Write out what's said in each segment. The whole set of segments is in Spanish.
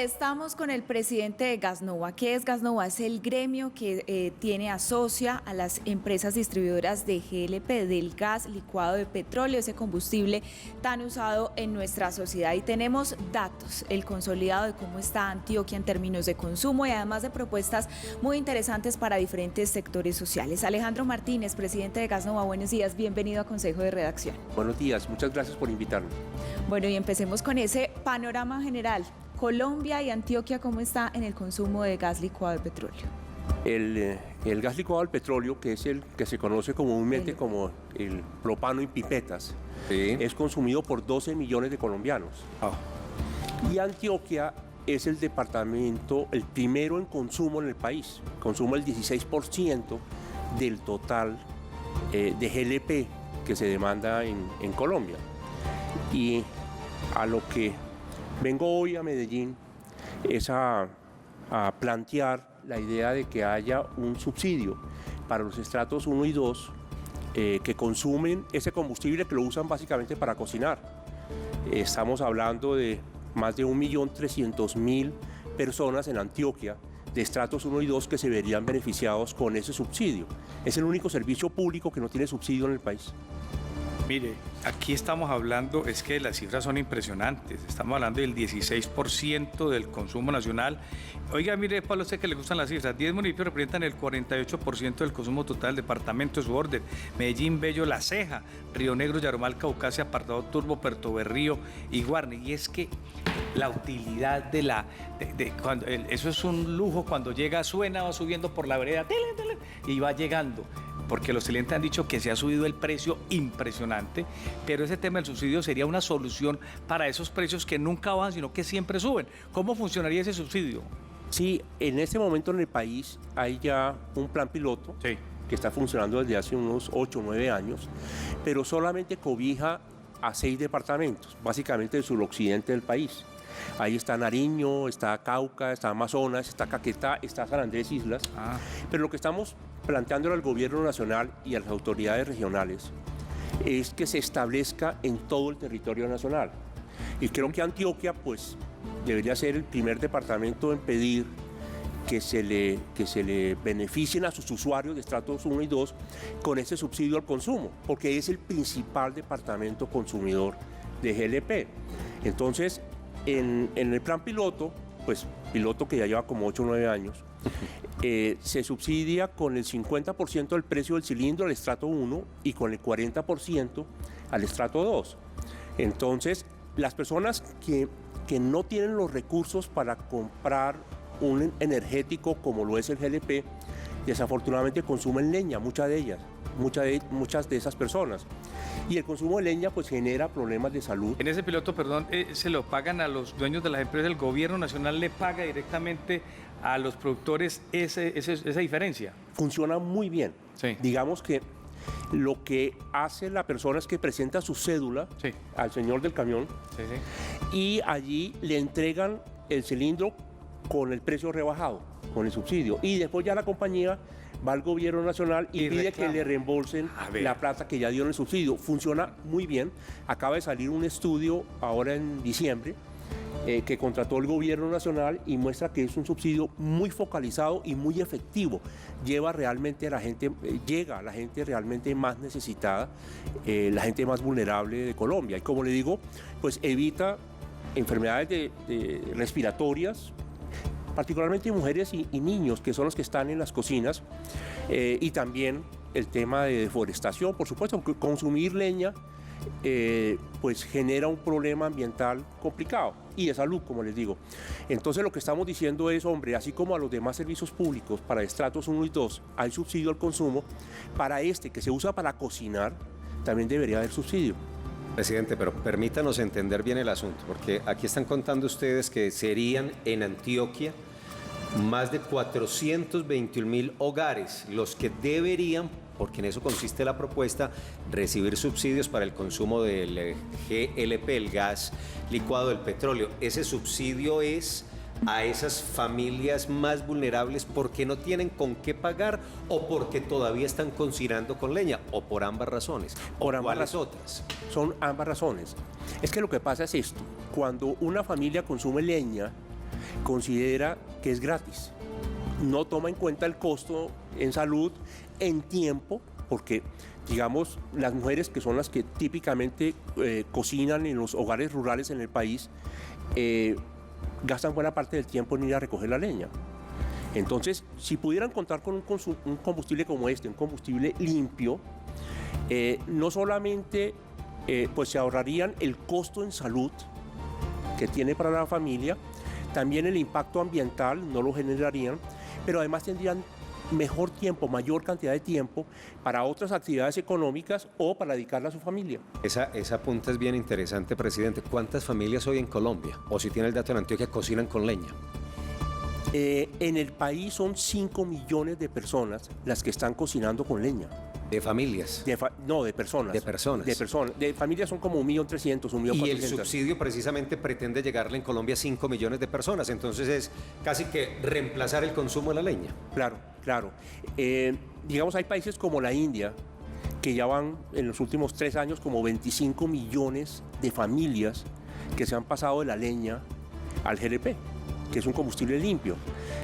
Estamos con el presidente de Gasnova. ¿Qué es Gasnova? Es el gremio que asocia a las empresas distribuidoras de GLP, del gas licuado de petróleo, ese combustible tan usado en nuestra sociedad. Y tenemos datos, el consolidado de cómo está Antioquia en términos de consumo y además de propuestas muy interesantes para diferentes sectores sociales. Alejandro Martínez, presidente de Gasnova, buenos días, bienvenido a Consejo de Redacción. Buenos días, muchas gracias por invitarme. Bueno, y empecemos con ese panorama general. Colombia y Antioquia, ¿cómo está en el consumo de gas licuado de petróleo? El gas licuado del petróleo, que es el que se conoce comúnmente como el propano en pipetas, Sí. es consumido por 12 millones de colombianos. Y Antioquia es el departamento, el primero en consumo en el país. Consume el 16% del total de GLP que se demanda en Colombia. Y a lo que vengo hoy a Medellín es a plantear la idea de que haya un subsidio para los estratos 1 y 2 que consumen ese combustible, que lo usan básicamente para cocinar. Estamos hablando de más de 1.300.000 personas en Antioquia de estratos 1 y 2 que se verían beneficiados con ese subsidio. Es el único servicio público que no tiene subsidio en el país. Mire, aquí estamos hablando, es que las cifras son impresionantes, estamos hablando del 16% del consumo nacional. Oiga, mire, Pablo, sé que le gustan las cifras, 10 municipios representan el 48% del consumo total del departamento de su orden: Medellín, Bello, La Ceja, Río Negro, Yarumal, Caucasia, Apartado Turbo, Puerto Berrío y Guarne. Y es que la utilidad eso es un lujo cuando llega, suena, va subiendo por la vereda y va llegando, porque los clientes han dicho que se ha subido el precio impresionante, pero ese tema del subsidio sería una solución para esos precios que nunca bajan, sino que siempre suben. ¿Cómo funcionaría ese subsidio? Sí, en este momento en el país hay ya un plan piloto Sí. que está funcionando desde hace unos 8 o 9 años, pero solamente cobija a 6 departamentos, básicamente del suroccidente del país. Ahí está Nariño, está Cauca, está Amazonas, está Caquetá, está San Andrés Islas. Pero lo que estamos planteando al gobierno nacional y a las autoridades regionales es que se establezca en todo el territorio nacional. Y creo que Antioquia, pues, debería ser el primer departamento en pedir que se le beneficien a sus usuarios de estratos 1 y 2 con ese subsidio al consumo, porque es el principal departamento consumidor de GLP. Entonces, en el plan piloto, pues piloto que ya lleva como 8 o 9 años, se subsidia con el 50% del precio del cilindro al estrato 1 y con el 40% al estrato 2. Entonces, las personas que no tienen los recursos para comprar un energético como lo es el GLP, desafortunadamente consumen leña, muchas de esas personas. Y el consumo de leña pues genera problemas de salud. En ese piloto, perdón, se lo pagan a los dueños de las empresas, el gobierno nacional le paga directamente a los productores esa diferencia. Funciona muy bien. Sí. Digamos que lo que hace la persona es que presenta su cédula al señor del camión y allí le entregan el cilindro con el precio rebajado, con el subsidio. Y después ya la compañía va al gobierno nacional y pide reclama, que le reembolsen la plata que ya dio en el subsidio. Funciona muy bien. Acaba de salir un estudio ahora en diciembre que contrató el gobierno nacional y muestra que es un subsidio muy focalizado y muy efectivo. Lleva realmente a la gente, llega a la gente realmente más necesitada, la gente más vulnerable de Colombia. Y como le digo, pues evita enfermedades respiratorias, particularmente mujeres y niños, que son los que están en las cocinas, y también el tema de deforestación, por supuesto, porque consumir leña pues genera un problema ambiental complicado y de salud, como les digo. Entonces lo que estamos diciendo es, hombre, así como a los demás servicios públicos para estratos 1 y 2 hay subsidio al consumo, para este que se usa para cocinar también debería haber subsidio. Presidente, pero permítanos entender bien el asunto, porque aquí están contando ustedes que serían en Antioquia más de 421.000 hogares los que deberían, porque en eso consiste la propuesta, recibir subsidios para el consumo del GLP, el gas licuado del petróleo. Ese subsidio es a esas familias más vulnerables porque no tienen con qué pagar o porque todavía están cocinando con leña, o por ambas razones. Por ambas ¿Cuáles otras? Son ambas razones. Es que lo que pasa es esto: cuando una familia consume leña, considera que es gratis. No toma en cuenta el costo en salud, en tiempo, porque digamos las mujeres que son las que típicamente cocinan en los hogares rurales en el país, gastan buena parte del tiempo en ir a recoger la leña. Entonces, si pudieran contar con un combustible como este, un combustible limpio, no solamente pues se ahorrarían el costo en salud que tiene para la familia, también el impacto ambiental no lo generarían, pero además tendrían mejor tiempo, mayor cantidad de tiempo para otras actividades económicas o para dedicarla a su familia. Esa punta es bien interesante, presidente. ¿Cuántas familias hoy en Colombia, o si tiene el dato en Antioquia, cocinan con leña? En el país son 5 millones de personas las que están cocinando con leña. ¿De familias? No, de personas. De personas. De personas. De familias son como 1.300.000, 1.400.000. Y el subsidio precisamente pretende llegarle en Colombia a 5 millones de personas. Entonces es casi que reemplazar el consumo de la leña. Claro, claro. Digamos, hay países como la India, que ya van en los últimos 3 años como 25 millones de familias que se han pasado de la leña al GLP, que es un combustible limpio.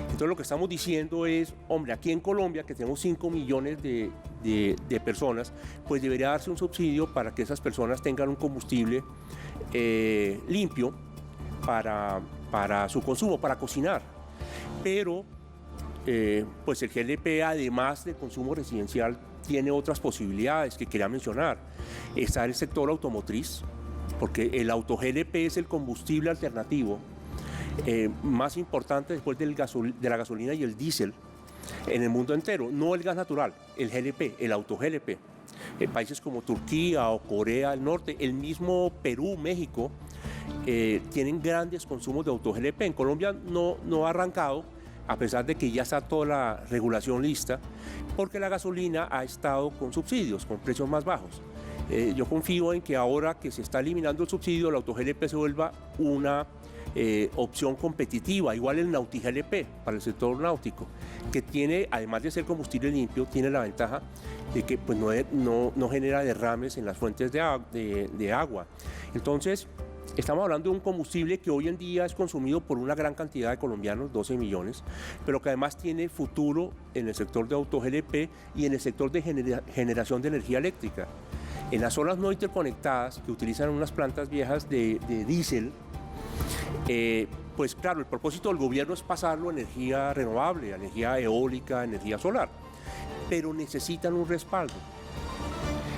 Entonces lo que estamos diciendo es, hombre, aquí en Colombia, que tenemos 5 millones de personas, pues debería darse un subsidio para que esas personas tengan un combustible limpio para su consumo, para cocinar. Pero pues el GLP, además del consumo residencial, tiene otras posibilidades que quería mencionar. Está el sector automotriz, porque el auto-GLP es el combustible alternativo más importante después de la gasolina y el diésel en el mundo entero. No el gas natural, el GLP, el auto-GLP. Países como Turquía o Corea del Norte, el mismo Perú, México, tienen grandes consumos de auto-GLP. En Colombia no ha arrancado, a pesar de que ya está toda la regulación lista, porque la gasolina ha estado con subsidios, con precios más bajos. Yo confío en que ahora que se está eliminando el subsidio, el auto-GLP se vuelva una opción competitiva, igual el Nauti-GLP para el sector náutico, que tiene, además de ser combustible limpio, tiene la ventaja de que pues, no genera derrames en las fuentes de agua. Entonces, estamos hablando de un combustible que hoy en día es consumido por una gran cantidad de colombianos, 12 millones, pero que además tiene futuro en el sector de auto-GLP y en el sector de generación de energía eléctrica. En las zonas no interconectadas, que utilizan unas plantas viejas de diésel, pues claro, el propósito del gobierno es pasarlo a energía renovable, a energía eólica, energía solar, pero necesitan un respaldo.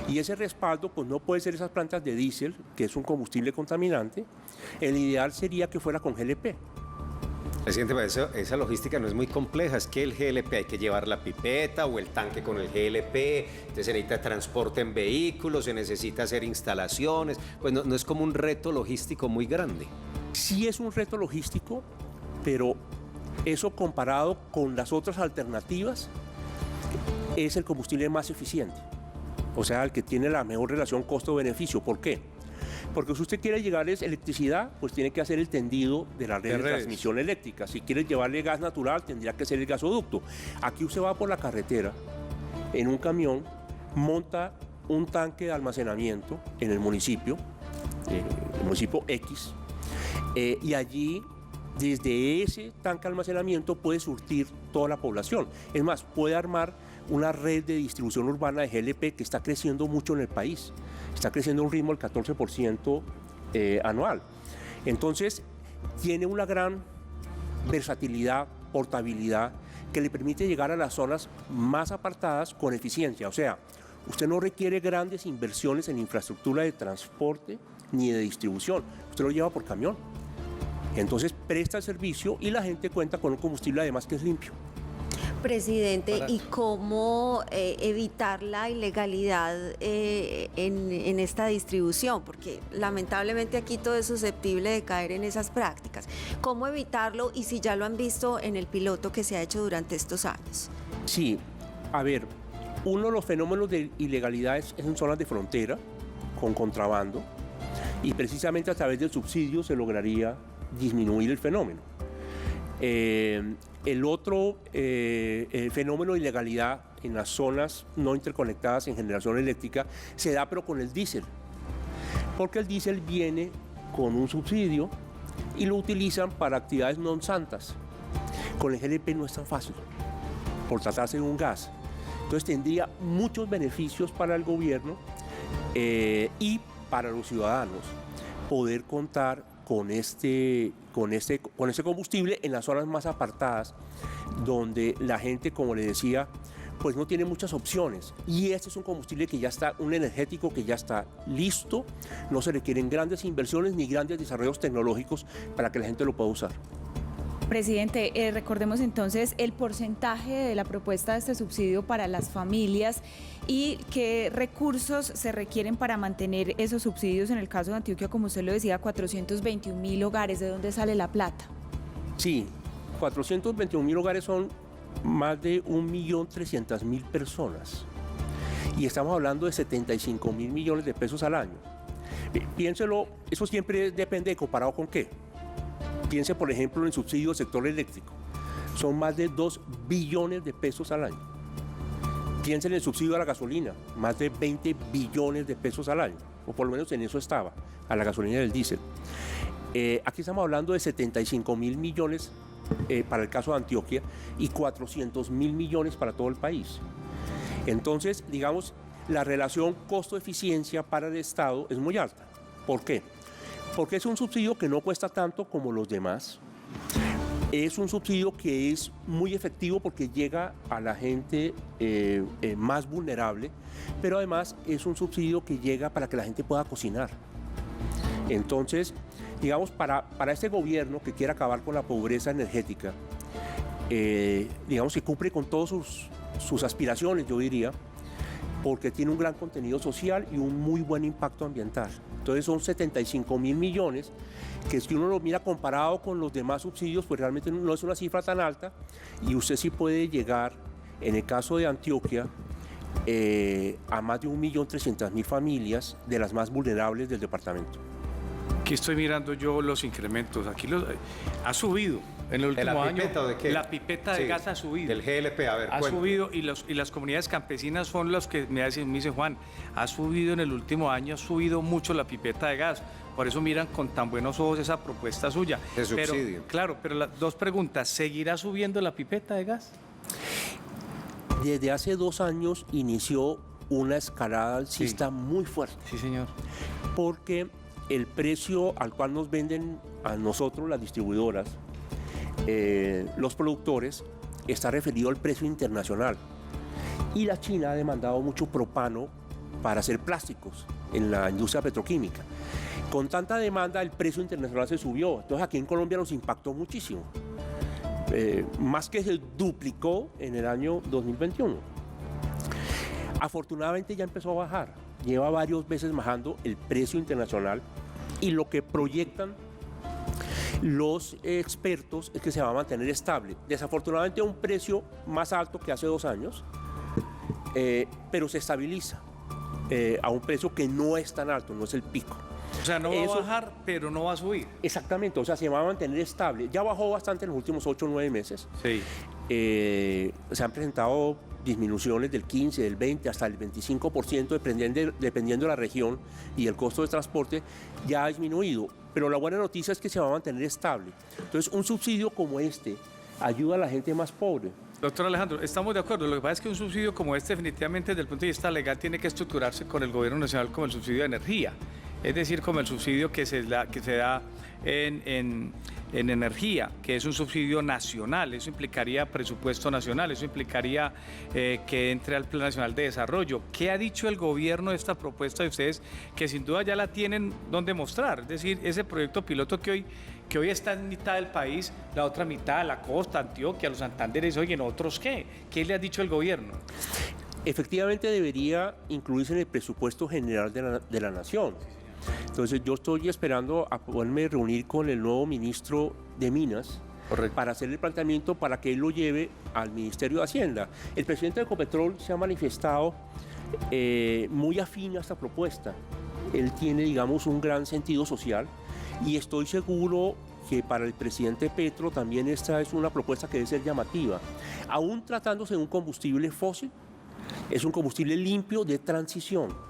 Y ese respaldo pues no puede ser esas plantas de diésel, que es un combustible contaminante. El ideal sería que fuera con GLP. Presidente, esa logística no es muy compleja, es que el GLP hay que llevar la pipeta o el tanque con el GLP, entonces se necesita transporte en vehículos, se necesita hacer instalaciones, pues no es como un reto logístico muy grande. Sí es un reto logístico, pero eso comparado con las otras alternativas es el combustible más eficiente, o sea, el que tiene la mejor relación costo-beneficio. ¿Por qué? Porque si usted quiere llevarles electricidad, pues tiene que hacer el tendido de la red de transmisión eléctrica. Si quiere llevarle gas natural, tendría que ser el gasoducto. Aquí usted va por la carretera, en un camión, monta un tanque de almacenamiento en el municipio X, y allí, desde ese tanque de almacenamiento, puede surtir toda la población. Es más, puede armar una red de distribución urbana de GLP que está creciendo mucho en el país. Está creciendo a un ritmo del 14% anual. Entonces, tiene una gran versatilidad, portabilidad, que le permite llegar a las zonas más apartadas con eficiencia. O sea, usted no requiere grandes inversiones en infraestructura de transporte ni de distribución. Usted lo lleva por camión. Entonces, presta el servicio y la gente cuenta con un combustible además que es limpio. Presidente, ¿y cómo evitar la ilegalidad en esta distribución? Porque lamentablemente aquí todo es susceptible de caer en esas prácticas. ¿Cómo evitarlo y si ya lo han visto en el piloto que se ha hecho durante estos años? Sí, a ver, uno de los fenómenos de ilegalidad es en zonas de frontera, con contrabando, y precisamente a través del subsidio se lograría disminuir el fenómeno. El otro fenómeno de ilegalidad en las zonas no interconectadas en generación eléctrica se da pero con el diésel, porque el diésel viene con un subsidio y lo utilizan para actividades non santas. Con el GLP no es tan fácil, por tratarse de un gas. Entonces tendría muchos beneficios para el gobierno y para los ciudadanos poder contar con este combustible en las zonas más apartadas, donde la gente, como le decía, pues no tiene muchas opciones. Y este es un combustible que ya está, un energético que ya está listo, no se requieren grandes inversiones ni grandes desarrollos tecnológicos para que la gente lo pueda usar. Presidente, recordemos entonces el porcentaje de la propuesta de este subsidio para las familias y qué recursos se requieren para mantener esos subsidios. En el caso de Antioquia, como usted lo decía, 421.000 hogares. ¿De dónde sale la plata? Sí, 421.000 hogares son más de 1.300.000 personas y estamos hablando de 75.000 millones de pesos al año. Piénselo, eso siempre depende de comparado con qué. Piense, por ejemplo, en el subsidio del sector eléctrico. Son más de 2 billones de pesos al año. Piense en el subsidio a la gasolina, más de 20 billones de pesos al año, o por lo menos en eso estaba, a la gasolina del diésel. Aquí estamos hablando de 75.000 millones para el caso de Antioquia y 400.000 millones para todo el país. Entonces, digamos, la relación costo-eficiencia para el Estado es muy alta. ¿Por qué? Porque es un subsidio que no cuesta tanto como los demás. Es un subsidio que es muy efectivo porque llega a la gente más vulnerable, pero además es un subsidio que llega para que la gente pueda cocinar. Entonces, digamos, para este gobierno que quiere acabar con la pobreza energética, digamos que cumple con todas sus aspiraciones, yo diría, porque tiene un gran contenido social y un muy buen impacto ambiental. Entonces son 75.000 millones, que si uno lo mira comparado con los demás subsidios, pues realmente no es una cifra tan alta, y usted sí puede llegar, en el caso de Antioquia, a más de 1.300.000 familias de las más vulnerables del departamento. Aquí estoy mirando yo los incrementos. Aquí ha subido en el último año. ¿De qué? La pipeta de gas ha subido. Del GLP, a ver, Ha cuéntame. subido y las comunidades campesinas son los que me dicen, Juan, ha subido en el último año, ha subido mucho la pipeta de gas. Por eso miran con tan buenos ojos esa propuesta suya. De subsidio. Pero, claro, pero las dos preguntas. ¿Seguirá subiendo la pipeta de gas? Desde hace 2 años inició una escalada alcista muy fuerte, Sí, señor. porque el precio al cual nos venden a nosotros, las distribuidoras, los productores, está referido al precio internacional. Y la China ha demandado mucho propano para hacer plásticos en la industria petroquímica. Con tanta demanda, el precio internacional se subió. Entonces aquí en Colombia nos impactó muchísimo. Más que se duplicó en el año 2021. Afortunadamente ya empezó a bajar. Lleva varios meses bajando el precio internacional, y lo que proyectan los expertos es que se va a mantener estable. Desafortunadamente a un precio más alto que hace 2 años, pero se estabiliza a un precio que no es tan alto, no es el pico. O sea, no va Eso- a bajar, pero no va a subir. Exactamente, o sea, se va a mantener estable. Ya bajó bastante en los últimos 8 o 9 meses. Sí. Se han presentado disminuciones del 15, del 20 hasta el 25%, dependiendo de la región, y el costo de transporte ya ha disminuido. Pero la buena noticia es que se va a mantener estable. Entonces, un subsidio como este ayuda a la gente más pobre. Doctor Alejandro, estamos de acuerdo. Lo que pasa es que un subsidio como este, definitivamente desde el punto de vista legal, tiene que estructurarse con el gobierno nacional como el subsidio de energía. Es decir, como el subsidio que se da en energía, que es un subsidio nacional. Eso implicaría presupuesto nacional, eso implicaría que entre al Plan Nacional de Desarrollo. ¿Qué ha dicho el gobierno de esta propuesta de ustedes, que sin duda ya la tienen donde mostrar? Es decir, ese proyecto piloto que hoy está en mitad del país, la otra mitad, la costa, Antioquia, los Santanderes, oye, ¿otros qué? ¿Qué le ha dicho el gobierno? Efectivamente debería incluirse en el presupuesto general de la Nación. Entonces yo estoy esperando a poderme reunir con el nuevo ministro de Minas, Correcto. para hacer el planteamiento para que él lo lleve al Ministerio de Hacienda. El presidente de Ecopetrol se ha manifestado muy afín a esta propuesta. Él tiene, digamos, un gran sentido social, y estoy seguro que para el presidente Petro también esta es una propuesta que debe ser llamativa. Aún tratándose de un combustible fósil, es un combustible limpio de transición.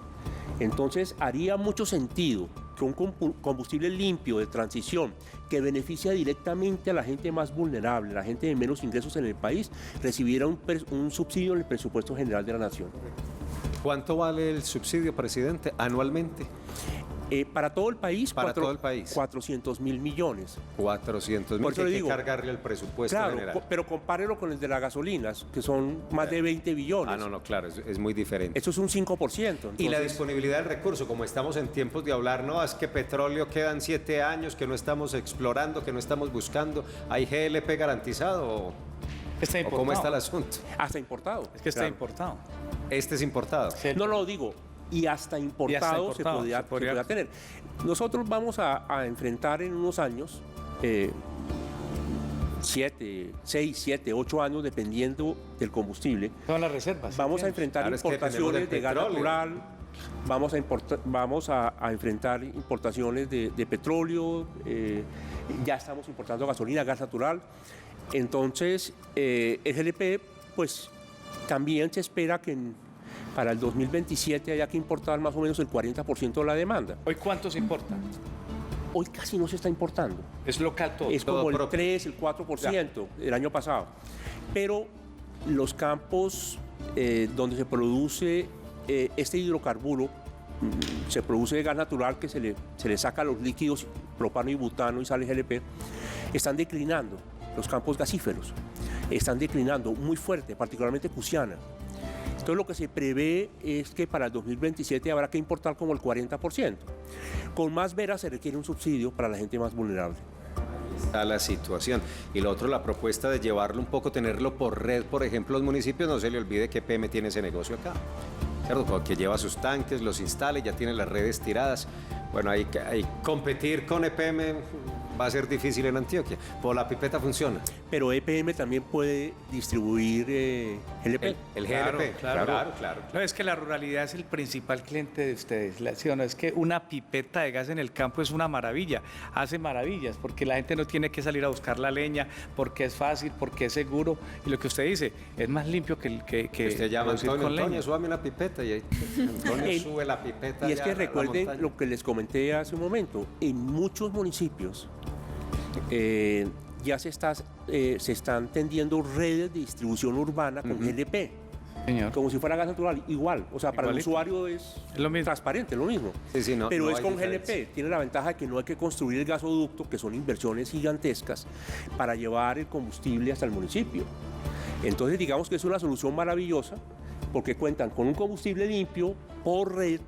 Entonces haría mucho sentido que un combustible limpio de transición que beneficia directamente a la gente más vulnerable, la gente de menos ingresos en el país, recibiera un subsidio en el presupuesto general de la Nación. ¿Cuánto vale el subsidio, presidente, anualmente? Para todo el país, Para todo el país. 400.000 millones. 400.000, Por eso que hay le digo, que cargarle el presupuesto claro, general. pero compárelo con el de las gasolinas, que son más de 20 billones. Ah, no, claro, es muy diferente. Eso es un 5%. Entonces, Y la disponibilidad del recurso, como estamos en tiempos de hablar, no, es que petróleo quedan 7 años, que no estamos explorando, que no estamos buscando, ¿hay GLP garantizado o cómo está el asunto? hasta importado. Es que está claro. importado. Este es importado. Sí. No lo digo, y hasta importado, se podría tener. Nosotros vamos a enfrentar en unos años, 6, 7, 8 años, dependiendo del combustible. Son las reservas. Vamos a enfrentar Claro, es que dependemos importaciones del de gas petróleo. natural, vamos a enfrentar importaciones de petróleo, ya estamos importando gasolina, gas natural. Entonces, el GLP, pues también se espera que para el 2027 haya que importar más o menos el 40% de la demanda. ¿Hoy cuánto se importa? Hoy casi no se está importando. Es local todo. Es todo como el propio. 3, el 4% el año pasado. Pero los campos donde se produce este hidrocarburo, se produce gas natural que se le saca los líquidos propano y butano y sale GLP, están declinando. Los campos gasíferos están declinando muy fuerte, particularmente Cusiana. Entonces lo que se prevé es que para el 2027 habrá que importar como el 40%. Con más veras se requiere un subsidio para la gente más vulnerable. Está la situación. Y lo otro, la propuesta de llevarlo un poco, tenerlo por red, por ejemplo, los municipios, no se le olvide que EPM tiene ese negocio acá, ¿cierto? Porque lleva sus tanques, los instala y ya tiene las redes tiradas. Bueno, hay competir con EPM va a ser difícil en Antioquia. Por la pipeta funciona. Pero EPM también puede distribuir GLP. El GLP, claro. No, es que la ruralidad es el principal cliente de ustedes. ¿Sí o no? Es que una pipeta de gas en el campo es una maravilla, hace maravillas, porque la gente no tiene que salir a buscar la leña, porque es fácil, porque es seguro. Y lo que usted dice, es más limpio que Usted llama a producir Antonio, con leña. Antonio, súbame una pipeta y ahí Antonio sube la pipeta. Y es allá que a la recuerden montaña. lo que les comenté hace un momento, en muchos municipios ya se están tendiendo redes de distribución urbana con GLP, Señor. como si fuera gas natural, igual. O sea, para el Igualito. usuario es lo mismo. transparente, lo mismo. Sí, no, Pero no es hay con diferencia. GLP, tiene la ventaja de que no hay que construir el gasoducto, que son inversiones gigantescas, para llevar el combustible hasta el municipio. Entonces, digamos que es una solución maravillosa, porque cuentan con un combustible limpio por red,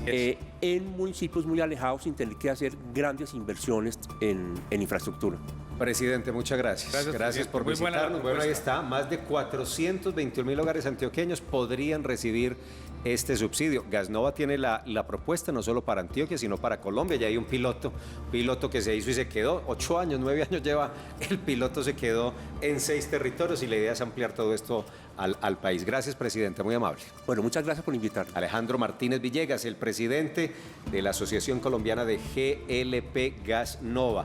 en municipios muy alejados sin tener que hacer grandes inversiones en infraestructura. Presidente, muchas gracias. Gracias, Gracias por presidente. Muy buena la visitarnos. Bueno, ahí propuesta. está. Más de 421.000 hogares antioqueños podrían recibir este subsidio. Gasnova tiene la propuesta no solo para Antioquia, sino para Colombia. Ya hay un piloto que se hizo y se quedó. 8 años, 9 años lleva. El piloto se quedó en 6 territorios y la idea es ampliar todo esto al país. Gracias, presidente. Muy amable. Bueno, muchas gracias por invitarme. Alejandro Martínez Villegas, el presidente de la Asociación Colombiana de GLP Gasnova.